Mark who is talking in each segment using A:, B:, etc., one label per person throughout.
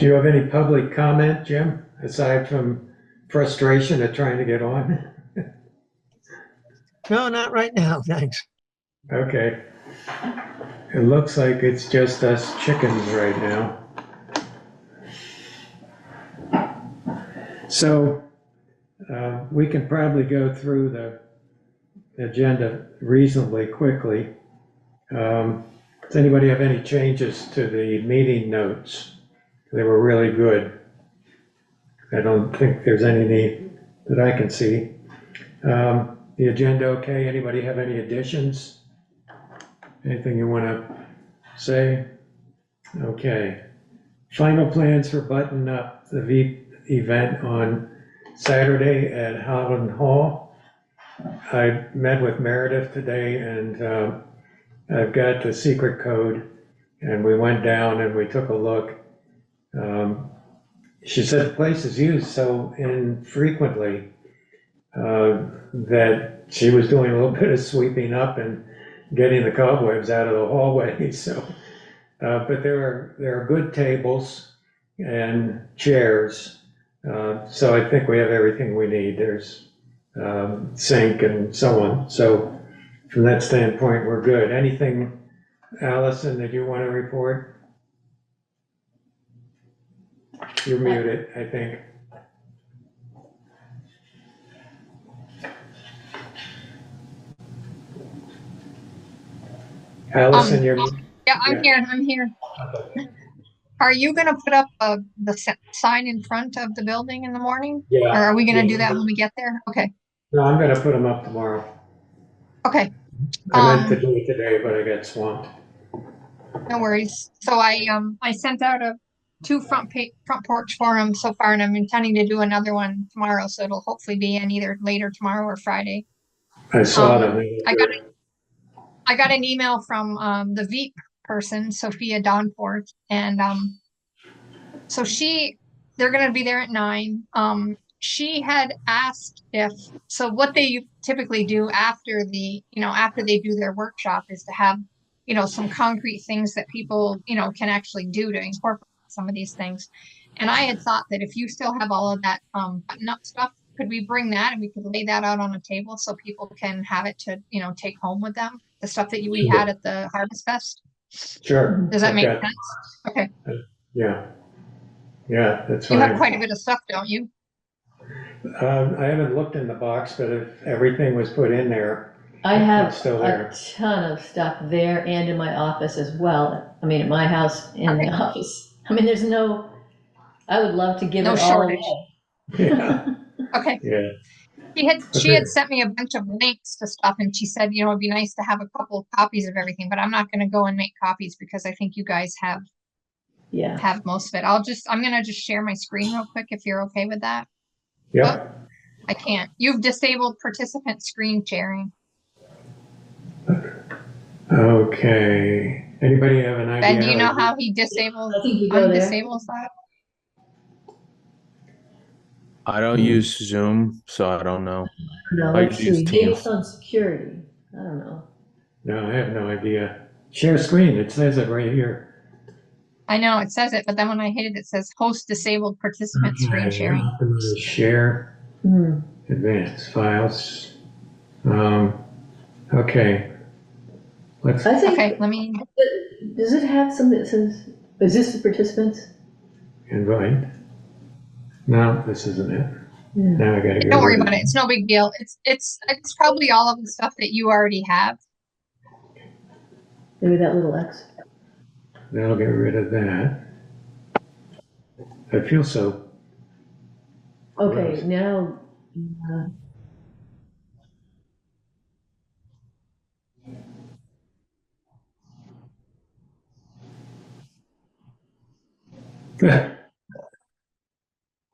A: Do you have any public comment, Jim, aside from frustration at trying to get on?
B: No, not right now, thanks.
A: Okay. It looks like it's just us chickens right now. So we can probably go through the agenda reasonably quickly. Does anybody have any changes to the meeting notes? They were really good. I don't think there's any need that I can see. The agenda okay? Anybody have any additions? Anything you want to say? Okay. Final plans for button up the VEEP event on Saturday at Howland Hall. I met with Meredith today and I've got the secret code and we went down and we took a look. She said the place is used so infrequently that she was doing a little bit of sweeping up and getting the cobwebs out of the hallway. So, but there are good tables and chairs. So I think we have everything we need. There's sink and so on. So from that standpoint, we're good. Anything, Allison, that you want to report? You're muted, I think. Allison, you're.
C: Yeah, I'm here. Are you gonna put up the sign in front of the building in the morning?
A: Yeah.
C: Or are we gonna do that when we get there? Okay,
A: No, I'm gonna put them up tomorrow.
C: okay,
A: I meant to do it today, but I got swamped.
C: no worries. So I sent out two front porch forums so far, and I'm intending to do another one tomorrow, so it'll hopefully be in either later tomorrow or Friday.
A: I saw them.
C: I got an email from the VEEP person, Sophia Donforth, and so they're gonna be there at 9. She had asked what they typically do after after they do their workshop is to have, some concrete things that people, can actually do to incorporate some of these things. And I had thought that if you still have all of that button up stuff, could we bring that and we could lay that out on a table so people can have it to, take home with them? The stuff that we had at the Harvest Fest?
A: Sure.
C: Does that make sense? Okay.
A: Yeah. Yeah, that's fine.
C: You have quite a bit of stuff, don't you?
A: I haven't looked in the box, but if everything was put in there,
D: I have
A: it's still there.
D: a ton of stuff there and in my office as well. I mean, at my house and the office. I mean, I would love to give it all away.
A: Yeah.
C: Okay.
A: Yeah.
C: She had sent me a bunch of links to stuff, and she said, it'd be nice to have a couple of copies of everything, but I'm not going to go and make copies because I think you guys have most of it. I'm going to just share my screen real quick if you're okay with that.
A: Yeah.
C: Oh, I can't. You've disabled participant screen sharing.
A: Okay. Anybody have an idea?
C: Ben, do you know how he disables that?
E: I don't use Zoom, so I don't know.
D: No,
E: I
D: let's
E: use
D: see.
E: Teams.
D: Based on security. I don't know.
A: No, I have no idea. Share screen. It says it right here.
C: I know it says it, but then when I hit it, it says host disabled participant screen sharing.
A: Share advanced files. Okay.
D: Let
C: me.
D: Does it have something that says, is this the participants?
A: Invite. No, this isn't it.
D: Yeah.
A: Now I gotta go.
C: Don't worry about it. It's no big deal. It's probably all of the stuff that you already have.
D: Maybe that little X.
A: That'll get rid of that. I feel so.
D: Okay,
A: gross.
D: now.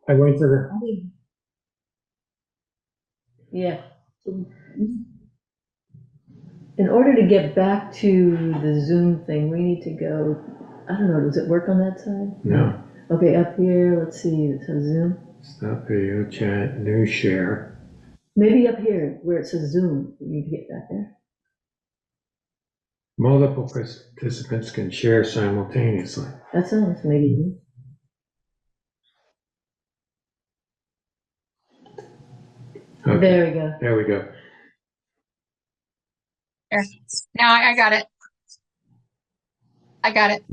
A: I went to the.
D: Yeah. In order to get back to the Zoom thing, we need to go, I don't know, does it work on that side?
A: No.
D: Okay, up here, let's see, it says Zoom.
A: Stop video, chat, new share.
D: Maybe up here where it says Zoom, we need to get back there.
A: Multiple participants can share simultaneously.
D: That sounds maybe.
A: Okay,
D: There we go.
A: there we go.
C: There. Now I got it. I got it.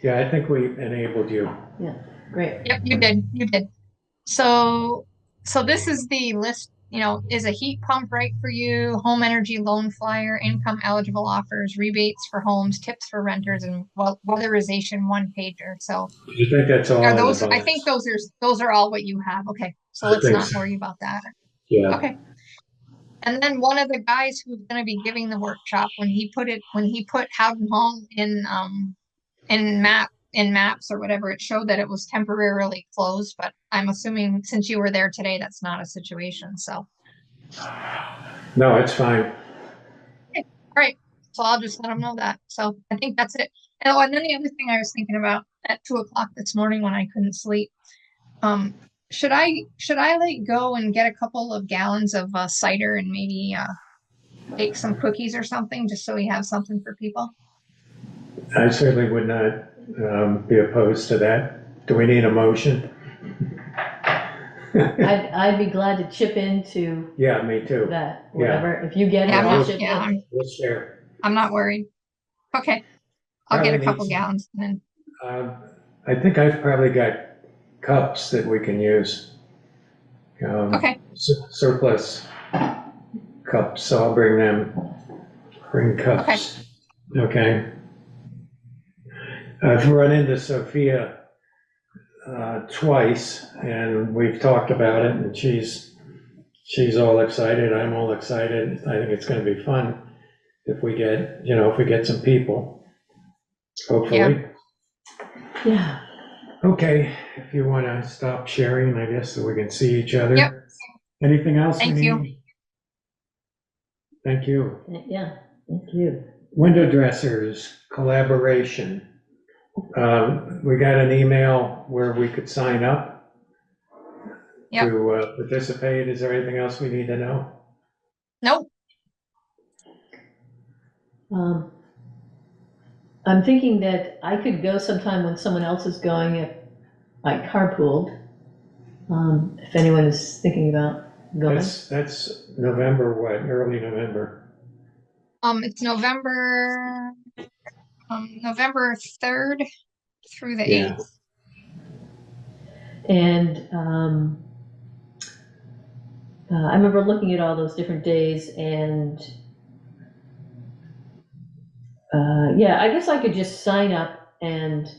A: Yeah, I think we enabled you.
D: Great.
C: Yep, you did. You did. So, so this is the list, is a heat pump right for you? Home energy loan flyer, income eligible offers, rebates for homes, tips for renters, and weatherization one pager. So
A: I think that's all
C: are
A: in the
C: those, I
A: box.
C: think those are all what you have. Okay. So
A: I
C: let's
A: think
C: not
A: so.
C: worry about that.
A: Yeah,
C: Okay. And then one of the guys who's going to be giving the workshop, when he put Howden Hall in maps or whatever, it showed that it was temporarily closed, but I'm assuming since you were there today, that's not a situation. So,
A: no, it's fine.
C: all right. So I'll just let them know that. So I think that's it. Oh, and then the other thing I was thinking about at 2 o'clock this morning when I couldn't sleep, should I like go and get a couple of gallons of cider and maybe bake some cookies or something just so we have something for people?
A: I certainly would not be opposed to that. Do we need a motion?
D: I'd be glad to chip into
A: Yeah, me too.
D: that,
A: Yeah.
D: whatever. If you get it,
C: Yeah,
D: I'll chip
C: yeah,
D: in.
A: We'll share.
C: I'm not worried. Okay, I'll get
A: Probably
C: a couple
A: needs-
C: gallons and then.
A: I think I've probably got cups that we can use.
C: Okay.
A: Surplus cups, so I'll bring cups. Okay. I've run into Sophia twice, and we've talked about it, and she's all excited, I'm all excited. I think it's gonna be fun if we get some people, hopefully.
D: Yeah.
A: Okay, if you wanna stop sharing, I guess, so we can see each other.
C: Yep.
A: Anything else we
C: Thank you.
A: need? Thank you.
D: Yeah, thank you.
A: Window dressers, collaboration. We got an email where we could sign up
C: Yep.
A: to participate. Is there anything else we need to know?
C: Nope.
D: I'm thinking that I could go sometime when someone else is going if I carpooled. If anyone is thinking about going.
A: That's November, what, early November?
C: It's November 3rd through the
A: Yeah.
C: 8th.
D: And I remember looking at all those different days and yeah, I guess I could just sign up and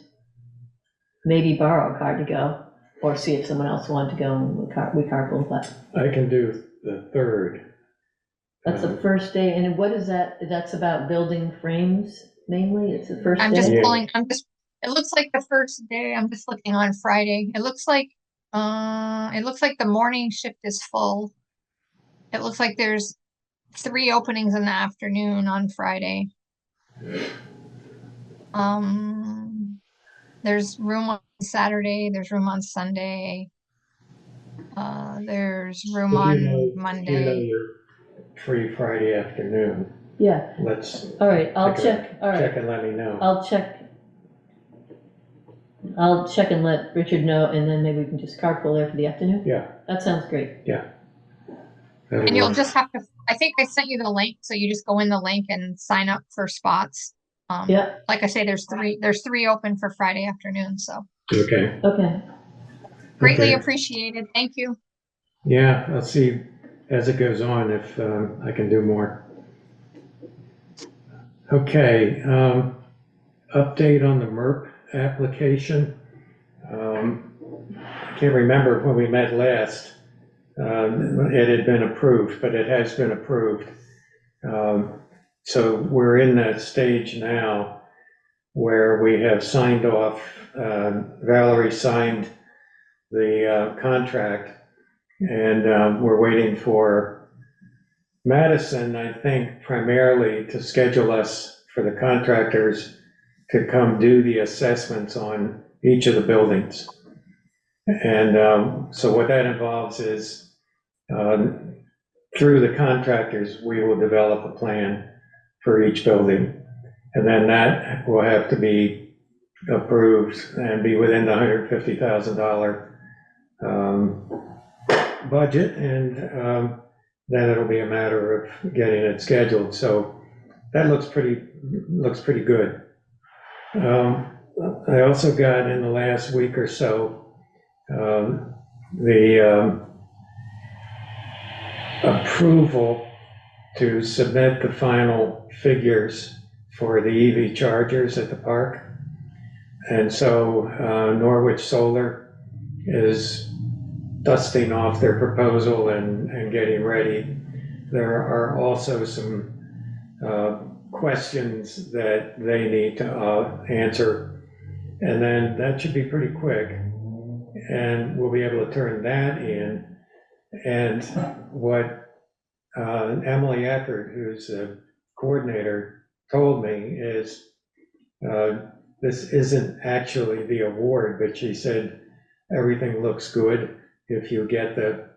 D: maybe borrow a car to go, or see if someone else wanted to go and we carpool, but
A: I can do the 3rd.
D: that's the first day. And what is that? That's about building frames mainly? It's the first
C: I'm
D: day?
C: just
A: Yeah.
C: pulling, it looks like the first day, I'm just looking on Friday. It looks like the morning shift is full. It looks like there's 3 openings in the afternoon on Friday. There's room on Saturday, there's room on Sunday. There's room
A: If you
C: on
A: know
C: Monday.
A: you're free Friday afternoon,
D: Yeah,
A: let's
D: all right, I'll
A: Take a
D: check, all right,
A: check and let me know.
D: I'll check and let Richard know, and then maybe we can just carpool there for the afternoon?
A: Yeah.
D: That sounds great.
A: That'll
C: And you'll
A: work.
C: just have to, I think I sent you the link, so you just go in the link and sign up for spots.
D: Yeah,
C: Like I say, there's 3 open for Friday afternoon, so
A: Okay,
D: okay,
C: greatly
A: Okay.
C: appreciated. Thank you.
A: yeah, I'll see as it goes on if I can do more. Okay, update on the MERP application. I can't remember when we met last. It had been approved, but it has been approved. So we're in that stage now where we have signed off, Valerie signed the contract, and we're waiting for Madison, I think, primarily to schedule us for the contractors to come do the assessments on each of the buildings. And so what that involves is, through the contractors, we will develop a plan for each building. And then that will have to be approved and be within the $150,000 budget, and then it'll be a matter of getting it scheduled. So that looks pretty good. I also got in the last week or so the approval to submit the final figures for the EV chargers at the park. And so Norwich Solar is dusting off their proposal and getting ready. There are also some questions that they need to answer. And then that should be pretty quick. And we'll be able to turn that in. And what Emily Eckert, who's the coordinator, told me is this isn't actually the award, but she said everything looks good if you get the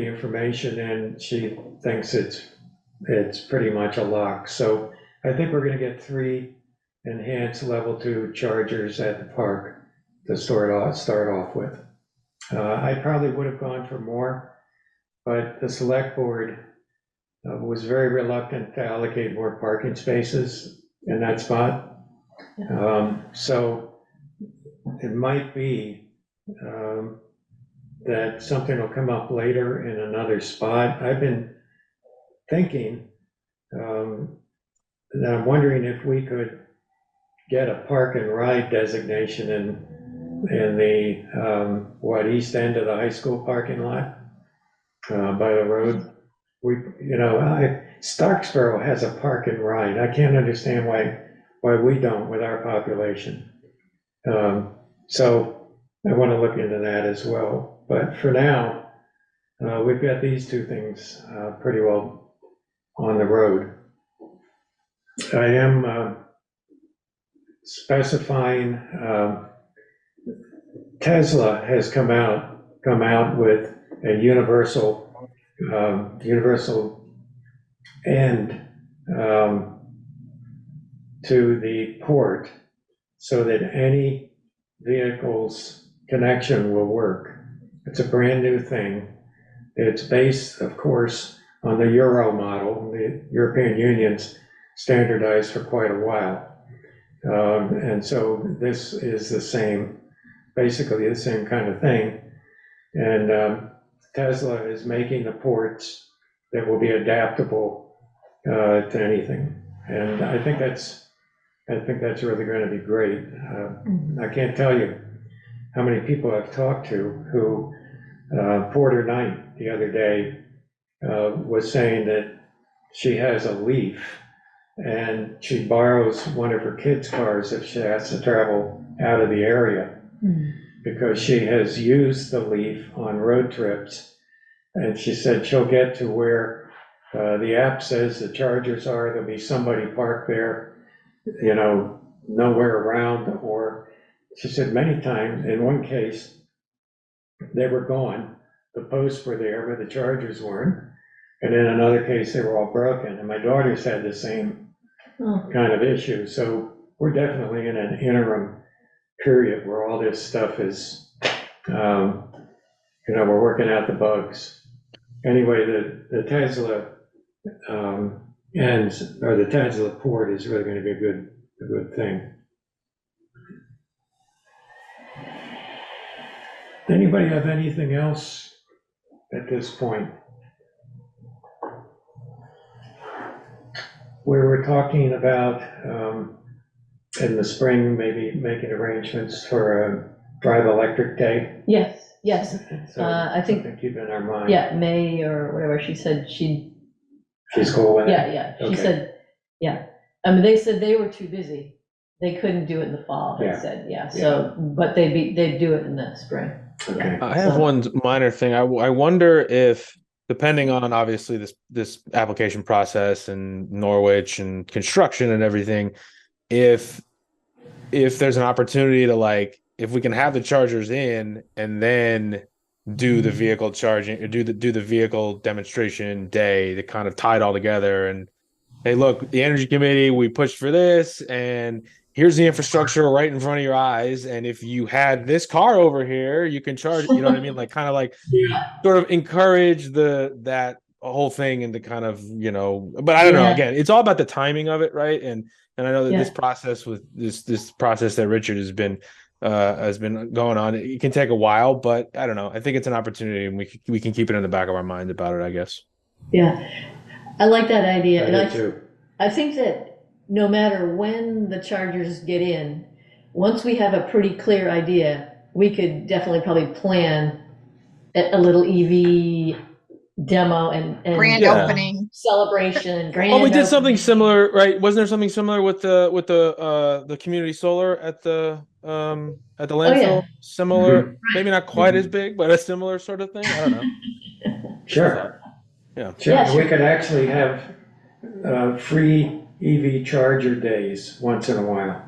A: information, and she thinks it's pretty much a lock. So I think we're gonna get 3 enhanced level 2 chargers at the park to start off with. I probably would have gone for more, but the select board was very reluctant to allocate more parking spaces in that spot. So it might be that something will come up later in another spot. I've been thinking that I'm wondering if we could get a park and ride designation in the east end of the high school parking lot by the road. Starksboro has a park and ride. I can't understand why we don't with our population. So I want to look into that as well. But for now, we've got these 2 things pretty well on the road. I am specifying, Tesla has come out with a universal end to the port so that any vehicle's connection will work. It's a brand new thing. It's based, of course, on the Euro model. The European Union's standardized for quite a while. And so this is basically the same kind of thing. And Tesla is making the ports that will be adaptable to anything. And I think that's really going to be great. I can't tell you how many people I've talked to who, Porter Knight the other day was saying that she has a Leaf and she borrows one of her kids' cars if she has to travel out of the area, because she has used the Leaf on road trips. And she said she'll get to where the app says the chargers are, there'll be somebody parked there, nowhere around. Or she said many times, in one case, they were gone, the posts were there, but the chargers weren't. And in another case, they were all broken. And my daughter's had the same kind of issue. So we're definitely in an interim period where all this stuff is, we're working out the bugs. Anyway, the Tesla the Tesla port is really going to be a good thing. Anybody have anything else at this point? We were talking about in the spring, maybe making arrangements for a Drive Electric Day.
D: Yes.
A: So
D: I think,
A: something to keep in our mind.
D: yeah, May or whatever, she said she's
A: cool with it?
D: Yeah, she
A: Okay.
D: said, yeah. I mean, they said they were too busy. They couldn't do it in the fall, they
A: Yeah.
D: said, so, but they'd do it in the spring.
A: Okay.
E: I have one minor thing. I wonder if, depending on obviously this application process and Norwich and construction and everything, if there's an opportunity to, if we can have the chargers in and then do the vehicle charging or do the vehicle demonstration day to kind of tie it all together. And hey, look, the energy committee, we pushed for this, and here's the infrastructure right in front of your eyes, and if you had this car over here, you can charge. You know what I mean? Like kind of like
A: Yeah.
E: sort of encourage that whole thing into kind of, but I don't know.
D: Yeah.
E: Again, it's all about the timing of it, right? And I know that
D: Yeah.
E: this process with this process that Richard has been going on, it can take a while, but I don't know. I think it's an opportunity, and we can keep it in the back of our mind about it, I guess.
D: Yeah. I like that idea. And
A: I do too.
D: I think that no matter when the chargers get in, once we have a pretty clear idea, we could definitely probably plan a little EV demo and
C: Grand
E: Yeah.
C: opening.
D: celebration, grand.
E: Well, we did something
D: opening.
E: similar, right? Wasn't there something similar with the community solar at the landfill?
D: yeah.
E: Similar, maybe not quite as big, but a similar sort of thing. I don't know. Just a thought.
A: Sure.
E: Yeah.
A: Sure,
D: Yeah,
A: we
D: sure.
A: could actually have free EV charger days once in a while.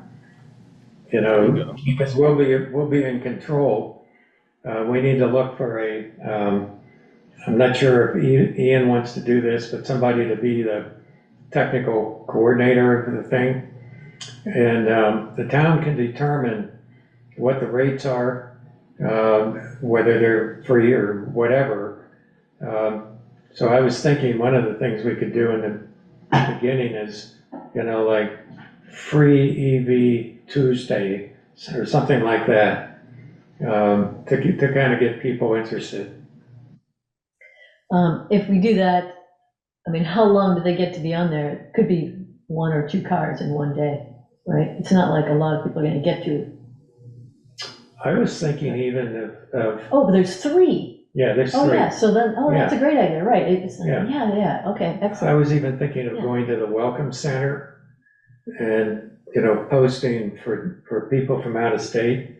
A: You
E: There you
A: know,
E: go.
A: because we'll be in control. We need to look for I'm not sure if Ian wants to do this, but somebody to be the technical coordinator of the thing. And the town can determine what the rates are, whether they're free or whatever. So I was thinking one of the things we could do in the beginning is, like free EV Tuesday or something like that, to kind of get people interested.
D: If we do that, I mean, how long do they get to be on there? It could be 1 or 2 cars in one day, right? It's not like a lot of people are gonna get to.
A: I was thinking even of
D: Oh, but there's 3.
A: yeah, there's
D: Oh,
A: three.
D: yeah, so then, that's a great idea, right? It's,
A: Yeah.
D: yeah, okay,
A: I
D: excellent.
A: was even thinking of
D: Yeah.
A: going to the Welcome Center and, posting for people from out of state.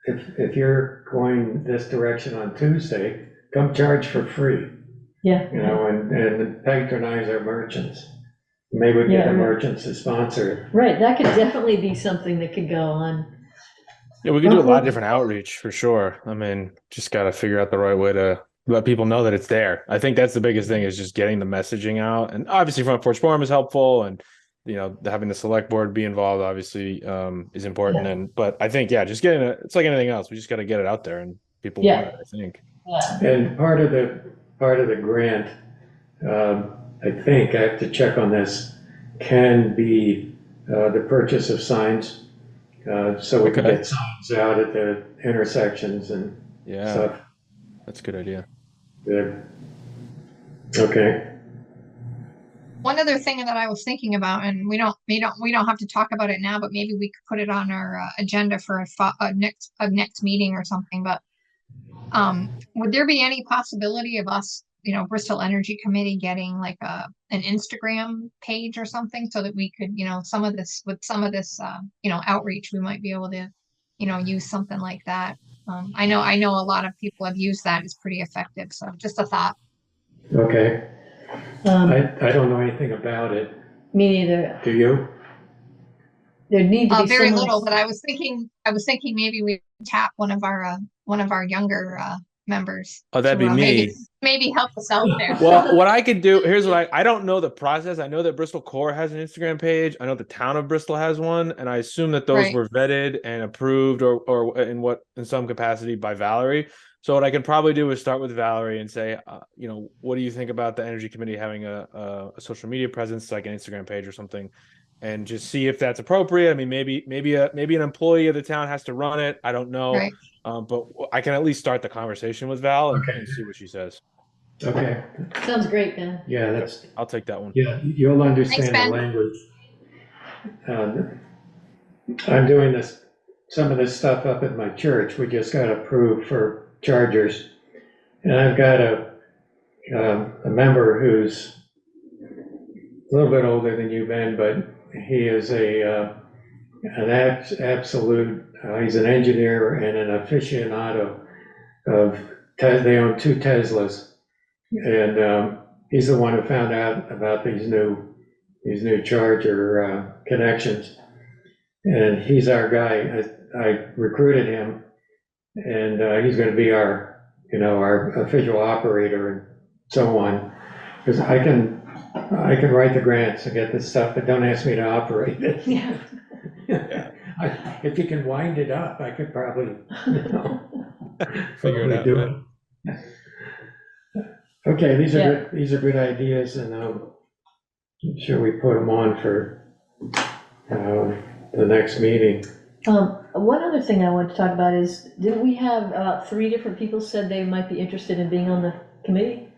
A: If you're going this direction on Tuesday, come charge for free,
D: Yeah.
A: and patronize our merchants. Maybe we get
D: Yeah,
A: the
D: right.
A: merchants to sponsor it.
D: Right, that could definitely be something that could go on.
E: Yeah, we can do a lot of
D: Okay.
E: different outreach for sure. I mean, just got to figure out the right way to let people know that it's there. I think that's the biggest thing, is just getting the messaging out. And obviously Front Porch Forum is helpful, and having the select board be involved obviously is important. But I think, yeah, just it's like anything else. We just got to get it out there, and people
D: Yeah.
E: want it, I think.
D: Yeah.
A: And part of the grant, I think, I have to check on this, can be the purchase of signs. So we can
E: Okay.
A: get signs out at the intersections and
E: Yeah,
A: stuff.
E: that's a good idea.
A: Good. Okay.
C: One other thing that I was thinking about, and we don't have to talk about it now, but maybe we could put it on our agenda for a next meeting or something. But would there be any possibility of us, Bristol Energy Committee, getting like an Instagram page or something, so that we could, some of this outreach, we might be able to, use something like that. I know a lot of people have used that. It's pretty effective. So just a thought.
A: Okay.
D: Um,
A: I don't know anything about it.
D: Me neither.
A: Do you?
D: There need to be
C: Very
D: someone.
C: little, but I was thinking maybe we tap one of our younger members.
E: Oh, that'd
C: to,
E: be me.
C: maybe help us out there.
E: Well, what I could do, here's what I don't know the process. I know that Bristol Core has an Instagram page. I know the town of Bristol has one, and I assume that those
C: Right.
E: were vetted and approved or in some capacity by Valerie. So what I could probably do is start with Valerie and say, what do you think about the Energy Committee having a social media presence, like an Instagram page or something, and just see if that's appropriate. I mean, maybe an employee of the town has to run it. I don't know.
C: Right.
E: But I can at least start the conversation with Val
A: Okay.
E: and see what she says.
A: Okay.
D: Sounds great, Ben.
A: Yeah,
E: I'll take that one.
A: yeah, you'll understand the
C: Ben.
A: language. I'm doing some of this stuff up at my church. We just got approved for chargers. And I've got a member who's a little bit older than you, Ben, but he is an absolute, he's an engineer and an aficionado of, they own 2 Teslas. And he's the one who found out about these new charger connections. And he's our guy. I recruited him, and he's going to be our official operator and so on. Because I can write the grants and get this stuff, but don't ask me to operate it.
D: Yeah.
A: If you can wind it up, I could probably,
E: Figure it
A: probably
E: out.
A: do
E: Right?
A: it. Okay, these are
D: Yeah.
A: good, these are good ideas, and I'm sure we put them on for the next meeting.
D: One other thing I wanted to talk about is, didn't we have about 3 different people said they might be interested in being on the committee?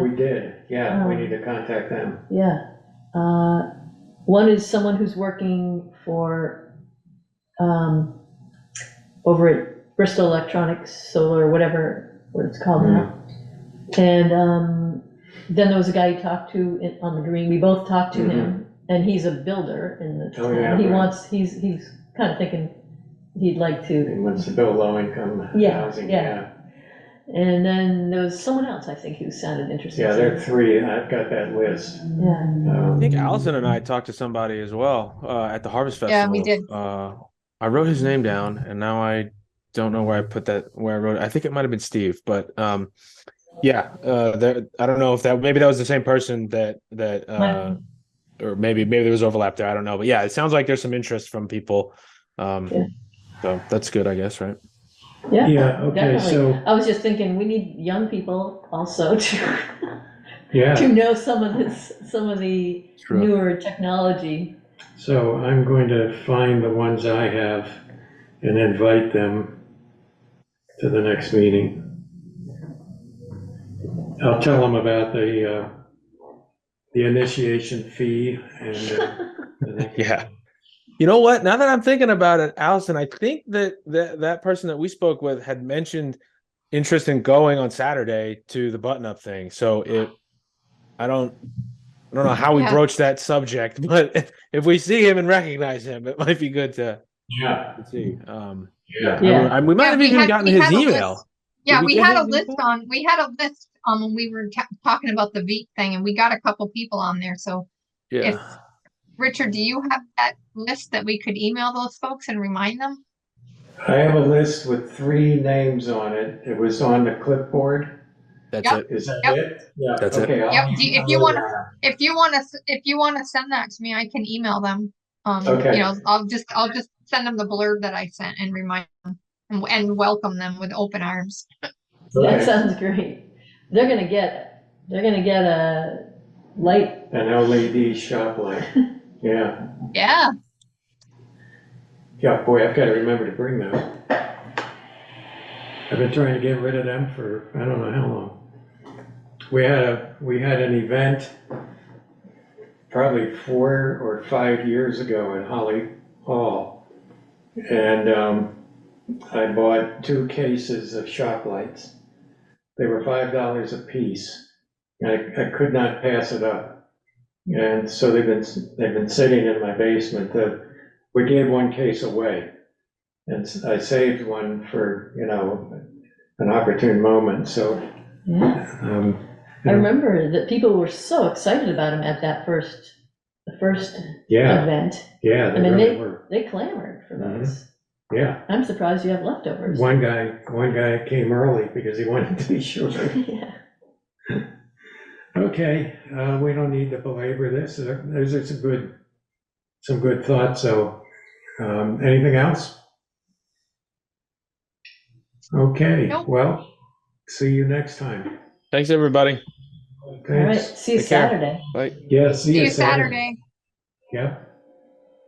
A: We did, yeah, we need to contact them.
D: Yeah. One is someone who's working for, over at Bristol Electronics, Solar, whatever, what it's called now. And then there was a guy you talked to on the green, we both talked to him, and he's a builder in the
A: Oh,
D: town.
A: yeah,
D: He
A: right.
D: wants, he's kind of thinking he'd like
A: He
D: to,
A: wants to build low-income
D: Yeah,
A: housing,
D: yeah.
A: yeah.
D: and then there was someone else, I think, who sounded interested.
A: Yeah, there are 3, I've got that list.
D: Yeah,
E: I think Allison and I talked to somebody as well at the Harvest Festival.
C: Yeah, we did.
E: I wrote his name down, and now I don't know where I put that. Where I wrote it. I think it might have been Steve, but yeah. I don't know if maybe that was the same person or maybe there was overlap there. I don't know, but yeah, it sounds like there's some interest from people.
D: Yeah.
E: So that's good, I guess, right?
D: yeah,
A: Yeah, okay,
D: definitely.
A: so,
D: I was just thinking, we need young people also to
A: yeah,
D: to know some of the
E: True.
D: newer technology.
A: so I'm going to find the ones I have and invite them to the next meeting. I'll tell them about the initiation fee and.
E: Yeah. You know what? Now that I'm thinking about it, Allison, I think that person that we spoke with had mentioned interest in going on Saturday to the button-up thing. So I don't know how we
C: Yeah.
E: broach that subject, but if we see him and recognize him, it might be good to
A: Yeah,
E: see.
A: yeah.
D: Yeah.
E: We might have even gotten his email.
C: Yeah,
E: Did we
C: we
E: get
C: had a
E: his
C: list
E: info?
C: when we were talking about the VEEP thing, and we got a couple people on there. So if
E: Yeah.
C: Richard, do you have that list that we could email those folks and remind them?
A: I have a list with 3 names on it. It was on the clipboard.
E: That's
C: Yep.
E: it.
A: Is that
C: Yep.
A: it? Yeah,
E: That's it.
A: okay. I'll
C: Yep.
A: email
C: If you
A: it
C: want
A: out.
C: if you want to send that to me, I can email them.
A: Okay.
C: You know, I'll just send them the blurb that I sent and remind them and welcome them with open arms.
D: That
A: Okay.
D: sounds great. They're gonna get a light.
A: An LED shop light. Yeah.
C: Yeah.
A: Yeah, boy, I've got to remember to bring those. I've been trying to get rid of them for, I don't know how long. We had an event probably 4 or 5 years ago at Holly Hall. And I bought 2 cases of shop lights. They were $5 a piece. I could not pass it up. And so they've been sitting in my basement. We gave 1 case away. And I saved one for, an opportune moment, so.
D: Yeah. I remember that people were so excited about them at that the first
A: Yeah,
D: event.
A: yeah, they
D: I mean,
A: really were.
D: They clamored for those.
A: Yeah,
D: I'm surprised you have leftovers.
A: one guy came early because he wanted to be sure.
D: Yeah.
A: Okay, we don't need to belabor this. Those are some good thoughts, so, anything else? Okay,
C: Nope.
A: well, see you next time.
E: Thanks, everybody.
D: All right.
A: Thanks.
D: See you
E: Take care.
D: Saturday.
E: Bye.
A: Yeah, see
C: See
A: you
C: you
A: Saturday.
C: Saturday.
A: Yeah.